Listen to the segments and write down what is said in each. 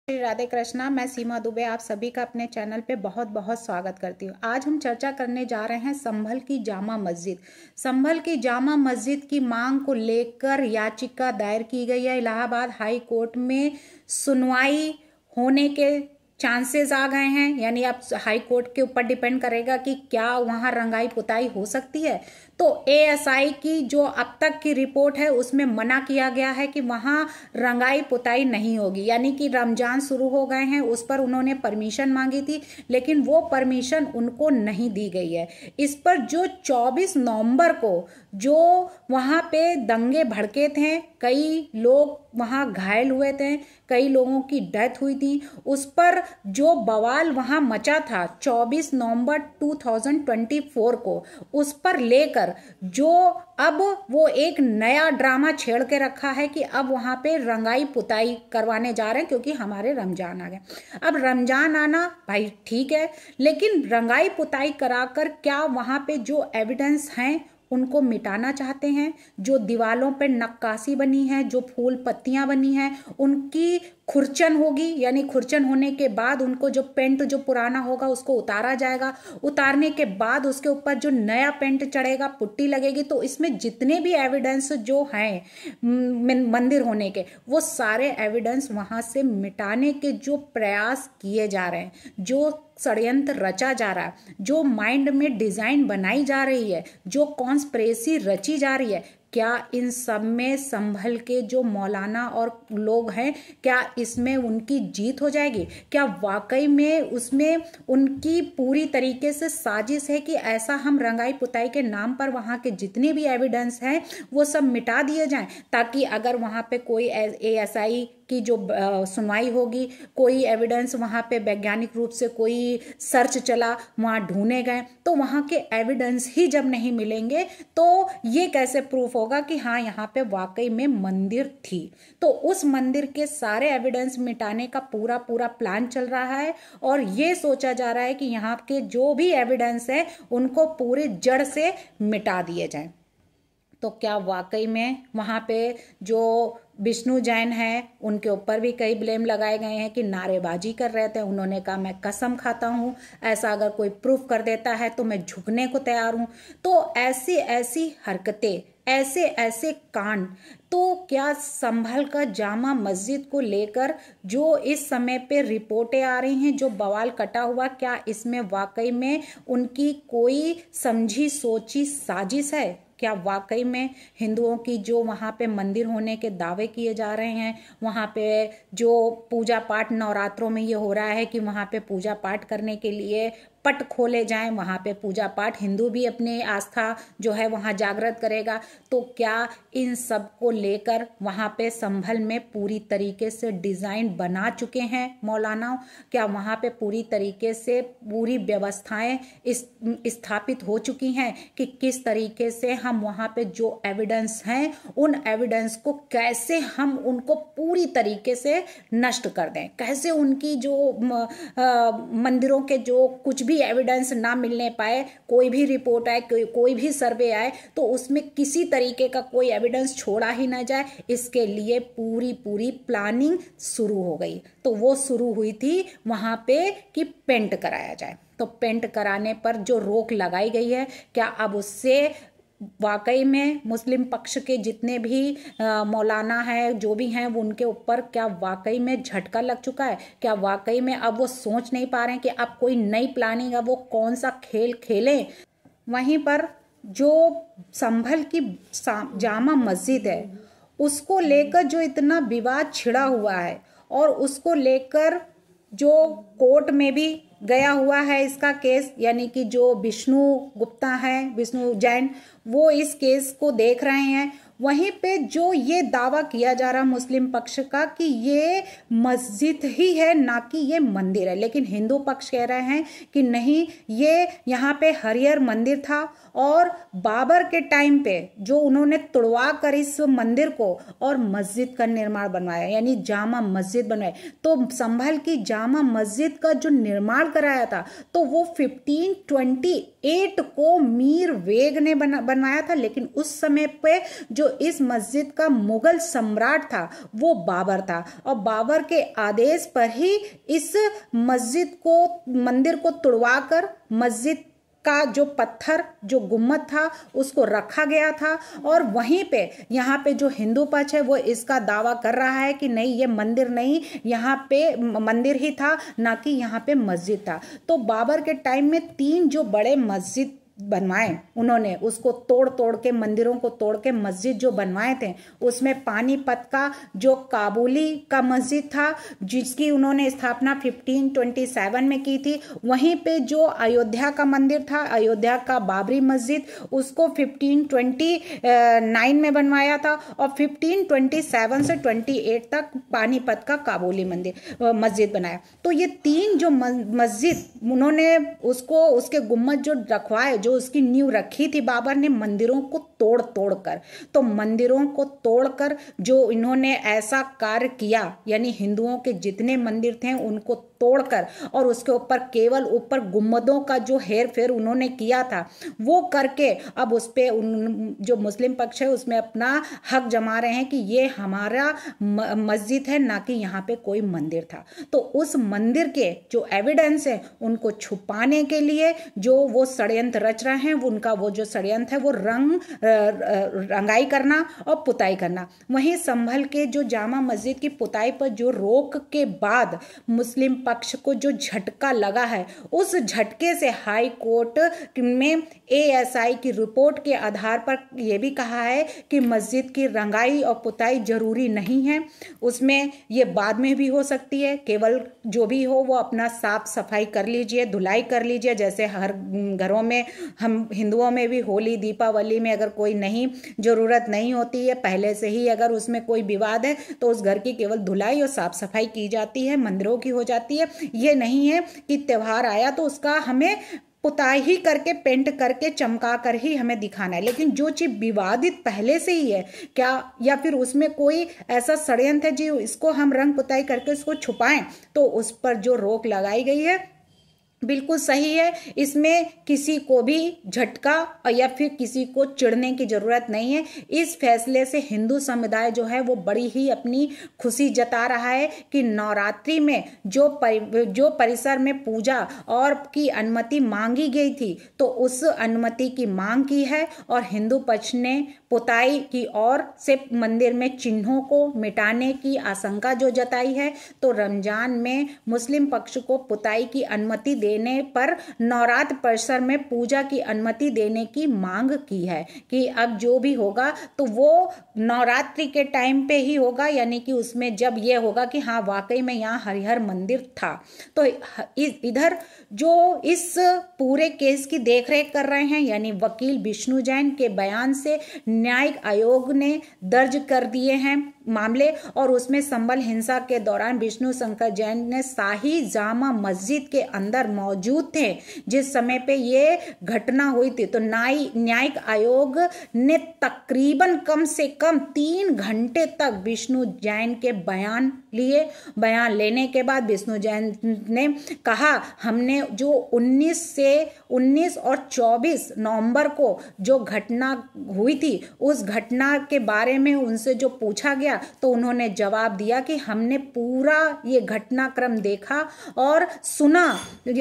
श्री राधे कृष्णा। मैं सीमा दुबे आप सभी का अपने चैनल पे बहुत बहुत स्वागत करती हूँ। आज हम चर्चा करने जा रहे हैं संभल की जामा मस्जिद। संभल की जामा मस्जिद की मांग को लेकर याचिका दायर की गई है। इलाहाबाद हाई कोर्ट में सुनवाई होने के चांसेस आ गए हैं, यानी अब हाई कोर्ट के ऊपर डिपेंड करेगा कि क्या वहां रंगाई पुताई हो सकती है। तो एएसआई की जो अब तक की रिपोर्ट है उसमें मना किया गया है कि वहां रंगाई पुताई नहीं होगी, यानी कि रमजान शुरू हो गए हैं, उस पर उन्होंने परमिशन मांगी थी लेकिन वो परमिशन उनको नहीं दी गई है। इस पर जो 24 नवंबर को जो वहां पे दंगे भड़के थे, कई लोग वहां घायल हुए थे, कई लोगों की डेथ हुई थी, उस पर जो बवाल वहां मचा था 24 नवंबर 2024 को, उस पर लेकर जो अब वो एक नया ड्रामा छेड़ के रखा है कि अब वहां पे रंगाई पुताई करवाने जा रहे हैं क्योंकि हमारे रमजान आ गए। अब रमजान आना भाई ठीक है, लेकिन रंगाई पुताई कराकर क्या वहां पे जो एविडेंस हैं उनको मिटाना चाहते हैं? जो दीवालों पे नक्काशी बनी है, जो फूल पत्तियां बनी हैं, उनकी खुरचन होगी, यानी खुरचन होने के बाद उनको जो पेंट जो पुराना होगा उसको उतारा जाएगा, उतारने के बाद उसके ऊपर जो नया पेंट चढ़ेगा, पुट्टी लगेगी। तो इसमें जितने भी एविडेंस जो हैं मंदिर होने के, वो सारे एविडेंस वहां से मिटाने के जो प्रयास किए जा रहे हैं, जो षड्यंत्र रचा जा रहा है, जो माइंड में डिजाइन बनाई जा रही है, जो कॉन्स्पिरेसी रची जा रही है, क्या इन सब में संभल के जो मौलाना और लोग हैं, क्या इसमें उनकी जीत हो जाएगी? क्या वाकई में उसमें उनकी पूरी तरीके से साजिश है कि ऐसा हम रंगाई पुताई के नाम पर वहां के जितने भी एविडेंस हैं वो सब मिटा दिए जाएं, ताकि अगर वहां पे कोई एएसआई की जो सुनवाई होगी, कोई एविडेंस वहां पे वैज्ञानिक रूप से कोई सर्च चला, वहां ढूंढे गए, तो वहां के एविडेंस ही जब नहीं मिलेंगे तो ये कैसे प्रूफ होगा कि हाँ यहाँ पे वाकई में मंदिर थी? तो उस मंदिर के सारे एविडेंस मिटाने का पूरा प्लान चल रहा है और ये सोचा जा रहा है कि यहाँ के जो भी एविडेंस है उनको पूरे जड़ से मिटा दिए जाए। तो क्या वाकई में वहाँ पे जो विष्णु जैन है उनके ऊपर भी कई ब्लेम लगाए गए हैं कि नारेबाजी कर रहे थे? उन्होंने कहा मैं कसम खाता हूँ, ऐसा अगर कोई प्रूफ कर देता है तो मैं झुकने को तैयार हूँ। तो ऐसी ऐसी हरकतें, ऐसे ऐसे कांड, तो क्या संभल का जामा मस्जिद को लेकर जो इस समय पे रिपोर्टें आ रही हैं, जो बवाल कटा हुआ, क्या इसमें वाकई में उनकी कोई समझी सोची साजिश है? क्या वाकई में हिंदुओं की जो वहाँ पे मंदिर होने के दावे किए जा रहे हैं, वहाँ पे जो पूजा पाठ नवरात्रों में ये हो रहा है कि वहाँ पे पूजा पाठ करने के लिए पट खोले जाएं, वहाँ पे पूजा पाठ हिंदू भी अपनी आस्था जो है वहाँ जागृत करेगा, तो क्या इन सब को लेकर वहाँ पे संभल में पूरी तरीके से डिज़ाइन बना चुके हैं मौलाना? क्या वहाँ पे पूरी तरीके से पूरी व्यवस्थाएं स्थापित हो चुकी हैं कि किस तरीके से हम वहाँ पे जो एविडेंस हैं उन एविडेंस को कैसे हम उनको पूरी तरीके से नष्ट कर दें, कैसे उनकी जो मंदिरों के जो कुछ भी एविडेंस ना मिलने पाए, कोई भी रिपोर्ट आए, कोई भी सर्वे आए तो उसमें किसी तरीके का कोई एविडेंस छोड़ा ही ना जाए, इसके लिए पूरी प्लानिंग शुरू हो गई। तो वो शुरू हुई थी वहां पे कि पेंट कराया जाए। तो पेंट कराने पर जो रोक लगाई गई है, क्या अब उससे वाकई में मुस्लिम पक्ष के जितने भी मौलाना हैं, जो भी हैं, वो उनके ऊपर क्या वाकई में झटका लग चुका है? क्या वाकई में अब वो सोच नहीं पा रहे हैं कि अब कोई नई प्लानिंग, अब वो कौन सा खेल खेलें? वहीं पर जो संभल की जामा मस्जिद है उसको लेकर जो इतना विवाद छिड़ा हुआ है और उसको लेकर जो कोर्ट में भी गया हुआ है इसका केस, यानी कि जो विष्णु गुप्ता है, विष्णु जैन, वो इस केस को देख रहे हैं। वहीं पे जो ये दावा किया जा रहा मुस्लिम पक्ष का कि ये मस्जिद ही है ना कि ये मंदिर है, लेकिन हिंदू पक्ष कह रहे हैं कि नहीं, ये यहाँ पे हरिहर मंदिर था और बाबर के टाइम पे जो उन्होंने तुड़वा कर इस मंदिर को और मस्जिद का निर्माण बनवाया, यानी जामा मस्जिद बनवाई। तो संभल की जामा मस्जिद का जो निर्माण कराया था तो वो 1528 28 को मीर वेग ने बनवाया था, लेकिन उस समय पे जो इस मस्जिद का मुगल सम्राट था वो बाबर था, और बाबर के आदेश पर ही इस मंदिर को तुड़वाकर मस्जिद का जो पत्थर, जो गुम्मद था, उसको रखा गया था। और वहीं पे यहाँ पे जो हिंदू पक्ष है वो इसका दावा कर रहा है कि नहीं, ये मंदिर नहीं, यहाँ पे मंदिर ही था, ना कि यहाँ पे मस्जिद था। तो बाबर के टाइम में 3 जो बड़े मस्जिद बनवाए उन्होंने, उसको तोड़ तोड़ के, मंदिरों को तोड़ के मस्जिद जो बनवाए थे, उसमें पानीपत का जो काबुली का मस्जिद था जिसकी उन्होंने स्थापना 1527 में की थी। वहीं पे जो अयोध्या का मंदिर था, अयोध्या का बाबरी मस्जिद, उसको 1529 में बनवाया था, और 1527 से 28 तक पानीपत का काबुली मस्जिद बनाया। तो ये 3 जो मस्जिद उन्होंने उसको, उसके गुम्मद जो रखवाए, जो उसकी नींव रखी थी बाबर ने, मंदिरों को तोड़ तोड़ कर, तो मंदिरों को तोड़कर जो इन्होंने ऐसा कार्य किया, यानी हिंदुओं के जितने मंदिर थे उनको तोड़कर, और उसके ऊपर केवल ऊपर गुम्मदों का जो हेर फेर उन्होंने किया था वो करके अब उस पे जो मुस्लिम पक्ष है उसमें अपना हक जमा रहे हैं कि ये हमारा मस्जिद है, ना कि यहाँ पे कोई मंदिर था। तो उस मंदिर के जो एविडेंस है उनको छुपाने के लिए जो वो षड्यंत्र रच रहे हैं, उनका वो जो षड्यंत्र है वो रंगाई करना और पुताई करना। वहीं संभल के जो जामा मस्जिद की पुताई पर जो रोक के बाद मुस्लिम पक्ष को जो झटका लगा है, उस झटके से हाई कोर्ट में एएसआई की रिपोर्ट के आधार पर यह भी कहा है कि मस्जिद की रंगाई और पुताई जरूरी नहीं है, उसमें ये बाद में भी हो सकती है, केवल जो भी हो वो अपना साफ सफाई कर लीजिए, धुलाई कर लीजिए। जैसे हर घरों में, हम हिंदुओं में भी होली दीपावली में अगर कोई नहीं जरूरत नहीं होती है, पहले से ही अगर उसमें कोई विवाद है तो उस घर की केवल धुलाई और साफ सफाई की जाती है, मंदिरों की हो जाती है। ये नहीं है कि त्योहार आया तो उसका हमें पुताई ही करके, पेंट करके, चमका कर ही हमें दिखाना है। लेकिन जो चीज विवादित पहले से ही है क्या, या फिर उसमें कोई ऐसा षड्यंत्र है जो इसको हम रंग पुताई करके इसको छुपाएं, तो उस पर जो रोक लगाई गई है बिल्कुल सही है। इसमें किसी को भी झटका या फिर किसी को चिढ़ने की जरूरत नहीं है। इस फैसले से हिंदू समुदाय जो है वो बड़ी ही अपनी खुशी जता रहा है कि नवरात्रि में जो परिसर में पूजा और की अनुमति मांगी गई थी तो उस अनुमति की मांग की है, और हिंदू पक्ष ने पुताई की ओर से मंदिर में चिन्हों को मिटाने की आशंका जो जताई है। तो रमजान में मुस्लिम पक्ष को पुताई की अनुमति देने पर नवरात्र परिसर में पूजा की अनुमति देने की मांग की है कि अब जो भी होगा तो वो नवरात्रि के टाइम पे ही होगा, यानी कि उसमें जब ये होगा कि हाँ वाकई में यहाँ हरिहर मंदिर था। तो इधर जो इस पूरे केस की देखरेख कर रहे हैं यानी वकील विष्णु जैन के बयान से न्यायिक आयोग ने दर्ज कर दिए हैं मामले, और उसमें संभल हिंसा के दौरान विष्णु शंकर जैन ने शाही जामा मस्जिद के अंदर मौजूद थे जिस समय पे ये घटना हुई थी। तो न्यायिक आयोग ने तकरीबन कम से कम 3 घंटे तक विष्णु जैन के बयान लिए। बयान लेने के बाद विष्णु जैन ने कहा, हमने जो 19 और 24 नवंबर को जो घटना हुई थी उस घटना के बारे में उनसे जो पूछा गया तो उन्होंने जवाब दिया कि हमने पूरा ये घटनाक्रम देखा और सुना।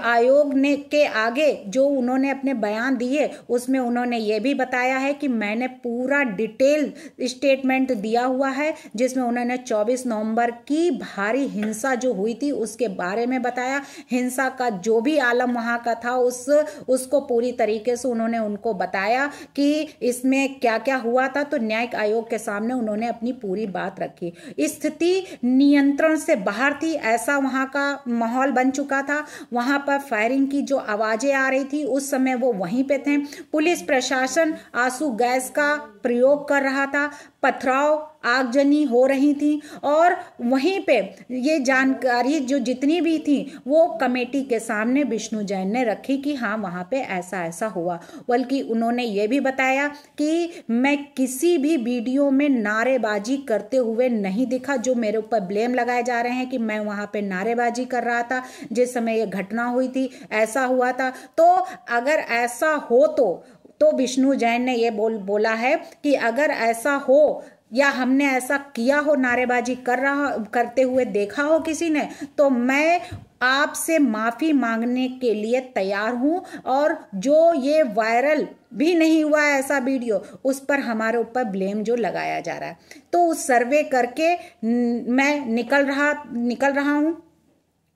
आयोग ने के आगे जो उन्होंने अपने बयान दिए उसमें उन्होंने ये भी बताया है कि मैंने पूरा डिटेल स्टेटमेंट दिया हुआ है जिसमें उन्होंने 24 नवंबर की भारी हिंसा जो हुई थी उसके बारे में बताया। हिंसा का जो भी आलम वहां का था उसको पूरी तरीके से उन्होंने उनको बताया कि इसमें क्या क्या हुआ था। तो न्यायिक आयोग के सामने उन्होंने अपनी पूरी बात रखी। स्थिति नियंत्रण से बाहर थी, ऐसा वहां का माहौल बन चुका था। वहां पर फायरिंग की जो आवाजें आ रही थी उस समय वो वहीं पे थे। पुलिस प्रशासन आंसू गैस का प्रयोग कर रहा था, पथराव आगजनी हो रही थी और वहीं पे ये जानकारी जो जितनी भी थी वो कमेटी के सामने विष्णु जैन ने रखी कि हाँ वहाँ पे ऐसा ऐसा हुआ। बल्कि उन्होंने ये भी बताया कि मैं किसी भी वीडियो में नारेबाजी करते हुए नहीं दिखा, जो मेरे ऊपर ब्लेम लगाए जा रहे हैं कि मैं वहाँ पे नारेबाजी कर रहा था जिस समय ये घटना हुई थी, ऐसा हुआ था। तो अगर ऐसा हो तो विष्णु जैन ने ये बोला है कि अगर ऐसा हो या हमने ऐसा किया हो, नारेबाजी करते हुए देखा हो किसी ने, तो मैं आपसे माफी मांगने के लिए तैयार हूं। और जो ये वायरल भी नहीं हुआ है ऐसा वीडियो, उस पर हमारे ऊपर ब्लेम जो लगाया जा रहा है, तो उस सर्वे करके मैं निकल रहा हूं।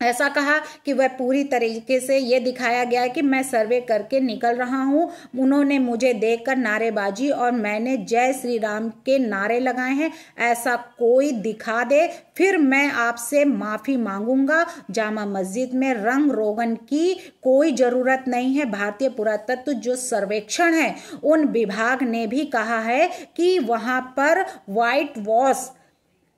ऐसा कहा कि वह पूरी तरीके से ये दिखाया गया है कि मैं सर्वे करके निकल रहा हूं। उन्होंने मुझे देखकर नारेबाजी और मैंने जय श्री राम के नारे लगाए हैं, ऐसा कोई दिखा दे फिर मैं आपसे माफी मांगूंगा। जामा मस्जिद में रंग रोगन की कोई जरूरत नहीं है। भारतीय पुरातत्व जो सर्वेक्षण है उन विभाग ने भी कहा है कि वहां पर व्हाइट वॉश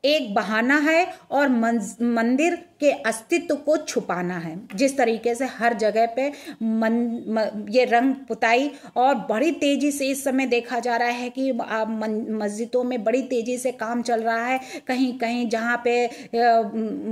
एक बहाना है और मंदिर के अस्तित्व को छुपाना है। जिस तरीके से हर जगह पे ये रंग पुताई और बड़ी तेजी से इस समय देखा जा रहा है कि मस्जिदों में बड़ी तेजी से काम चल रहा है। कहीं कहीं जहाँ पे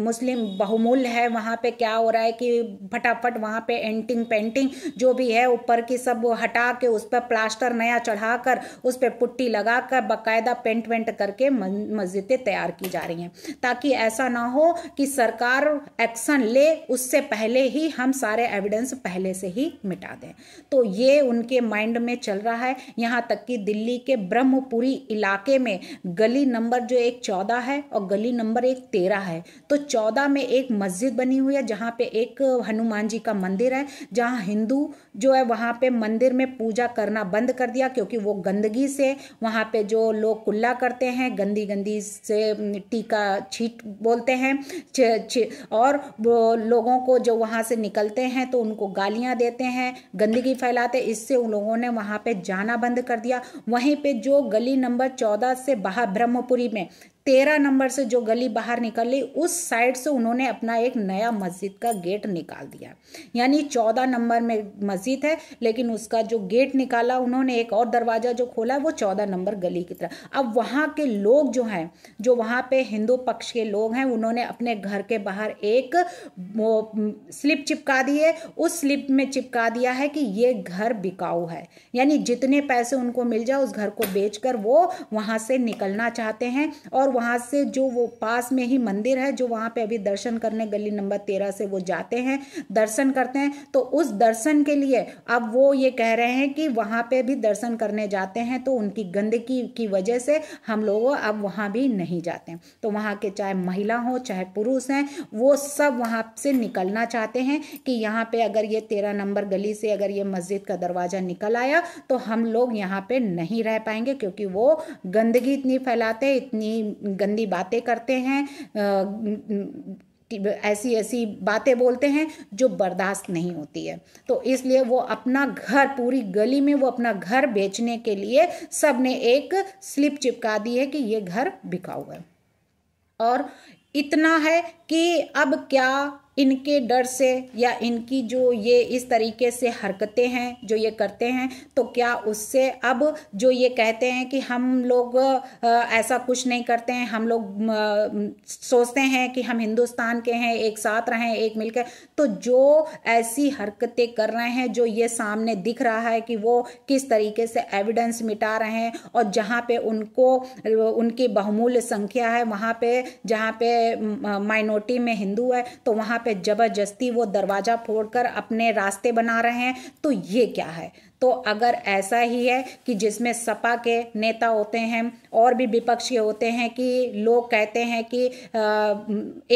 मुस्लिम बहुमूल्य है वहाँ पे क्या हो रहा है कि फटाफट वहाँ पे एंटिंग पेंटिंग जो भी है ऊपर की सब हटा के उस पर प्लास्टर नया चढ़ाकर उस पर पुट्टी लगाकर बाकायदा पेंट वेंट करके मस्जिदें तैयार की जा रही हैं, ताकि ऐसा ना हो कि सरकार एक्शन ले उससे पहले ही हम सारे एविडेंस पहले से ही मिटा दें। तो ये उनके माइंड में चल रहा है। यहाँ तक कि दिल्ली के ब्रह्मपुरी इलाके में गली नंबर जो 14 है और गली नंबर 13 है, तो 14 में एक मस्जिद बनी हुई है जहाँ पे एक हनुमान जी का मंदिर है, जहाँ हिंदू जो है वहाँ पे मंदिर में पूजा करना बंद कर दिया, क्योंकि वो गंदगी से वहाँ पे जो लोग कुल्ला करते हैं गंदी से टीका छीट बोलते हैं और लोगों को जो वहाँ से निकलते हैं तो उनको गालियाँ देते हैं, गंदगी फैलाते, इससे उन लोगों ने वहाँ पे जाना बंद कर दिया। वहीं पे जो गली नंबर 14 से बाहर ब्रह्मपुरी में 13 नंबर से जो गली बाहर निकली उस साइड से उन्होंने अपना एक नया मस्जिद का गेट निकाल दिया। यानी 14 नंबर में मस्जिद है लेकिन उसका जो गेट निकाला उन्होंने, एक और दरवाजा जो खोला वो 14 नंबर गली की तरफ। अब वहाँ के लोग जो हैं, जो वहाँ पे हिंदू पक्ष के लोग हैं, उन्होंने अपने घर के बाहर एक स्लिप चिपका दी है। उस स्लिप में चिपका दिया है कि ये घर बिकाऊ है, यानी जितने पैसे उनको मिल जाए उस घर को बेचकर वो वहाँ से निकलना चाहते हैं। और वहाँ से जो वो पास में ही मंदिर है जो वहाँ पे अभी दर्शन करने गली नंबर 13 से वो जाते हैं, दर्शन करते हैं, तो उस दर्शन के लिए अब वो ये कह रहे हैं कि वहाँ पे भी दर्शन करने जाते हैं तो उनकी गंदगी की वजह से हम लोग अब वहाँ भी नहीं जाते हैं। तो वहाँ के चाहे महिला हो चाहे पुरुष हैं वो सब वहाँ से निकलना चाहते हैं कि यहाँ पे अगर ये 13 नंबर गली से अगर ये मस्जिद का दरवाज़ा निकल आया तो हम लोग यहाँ पे नहीं रह पाएंगे, क्योंकि वो गंदगी इतनी फैलाते हैं, इतनी गंदी बातें करते हैं, ऐसी बातें बोलते हैं जो बर्दाश्त नहीं होती है। तो इसलिए वो अपना घर, पूरी गली में वो अपना घर बेचने के लिए सब ने एक स्लिप चिपका दी है कि ये घर बिकाऊ है। और इतना है कि अब क्या इनके डर से या इनकी जो ये इस तरीके से हरकतें हैं जो ये करते हैं, तो क्या उससे अब जो ये कहते हैं कि हम लोग ऐसा कुछ नहीं करते हैं, हम लोग सोचते हैं कि हम हिंदुस्तान के हैं, एक साथ रहें, एक मिलकर, तो जो ऐसी हरकतें कर रहे हैं, जो ये सामने दिख रहा है कि वो किस तरीके से एविडेंस मिटा रहे हैं, और जहाँ पे उनको उनकी बहुमूल्य संख्या है, वहाँ पे जहाँ पे माइनॉरिटी में हिंदू है तो वहाँ पे जबरदस्ती वो दरवाजा फोड़कर अपने रास्ते बना रहे हैं, तो ये क्या है? तो अगर ऐसा ही है कि जिसमें सपा के नेता होते हैं और भी विपक्ष के होते हैं कि लोग कहते हैं कि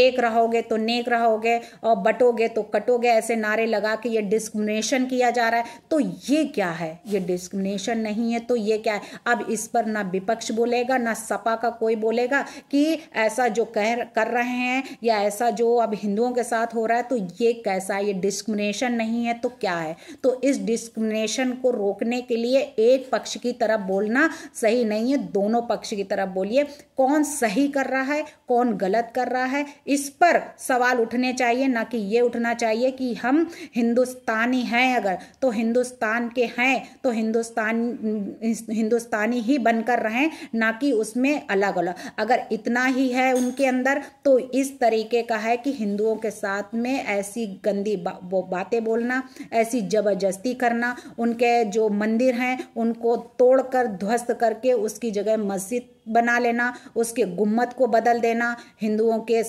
एक रहोगे तो नेक रहोगे और बटोगे तो कटोगे, ऐसे नारे लगा के ये डिस्क्रिमिनेशन किया जा रहा है, तो ये क्या है? ये डिस्क्रिमिनेशन नहीं है तो ये क्या है? अब इस पर ना विपक्ष बोलेगा ना सपा का कोई बोलेगा कि ऐसा जो कर रहे हैं या ऐसा जो अब हिंदुओं के साथ हो रहा है तो ये कैसा, ये डिस्क्रिमिनेशन नहीं है तो क्या है? तो इस डिस्क्रिमिनेशन को रोकने के लिए एक पक्ष की तरफ बोलना सही नहीं है, दोनों पक्ष की तरफ बोलिए। कौन सही कर रहा है, कौन गलत कर रहा है, इस पर सवाल उठने चाहिए, ना कि ये उठना चाहिए कि हम हिंदुस्तानी हैं, अगर तो हिंदुस्तान के हैं तो हिंदुस्तानी ही बनकर रहें, ना कि उसमें अलग अलग। अगर इतना ही है उनके अंदर तो इस तरीके का है कि हिंदुओं के साथ में ऐसी गंदी बातें बोलना, ऐसी जबरदस्ती करना, उनके जो मंदिर हैं उनको तोड़कर ध्वस्त करके उसकी जगह मस्जिद बना लेना, उसके गुम्मद को बदल देना, हिंदुओं के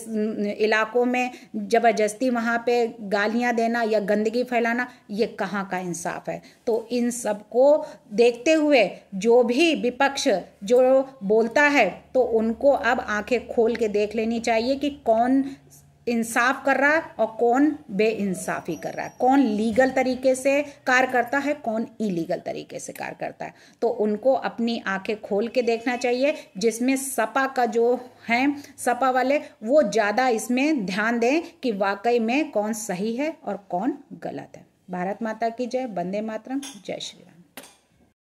इलाकों में जबरदस्ती वहाँ पे गालियाँ देना या गंदगी फैलाना, ये कहाँ का इंसाफ है। तो इन सब को देखते हुए जो भी विपक्ष जो बोलता है तो उनको अब आंखें खोल के देख लेनी चाहिए कि कौन इंसाफ कर रहा है और कौन बेइंसाफी कर रहा है, कौन लीगल तरीके से कार्य करता है, कौन इलीगल तरीके से कार्य करता है। तो उनको अपनी आंखें खोल के देखना चाहिए, जिसमें सपा का जो है, सपा वाले वो ज़्यादा इसमें ध्यान दें कि वाकई में कौन सही है और कौन गलत है। भारत माता की जय, वंदे मातरम, जय श्री राम।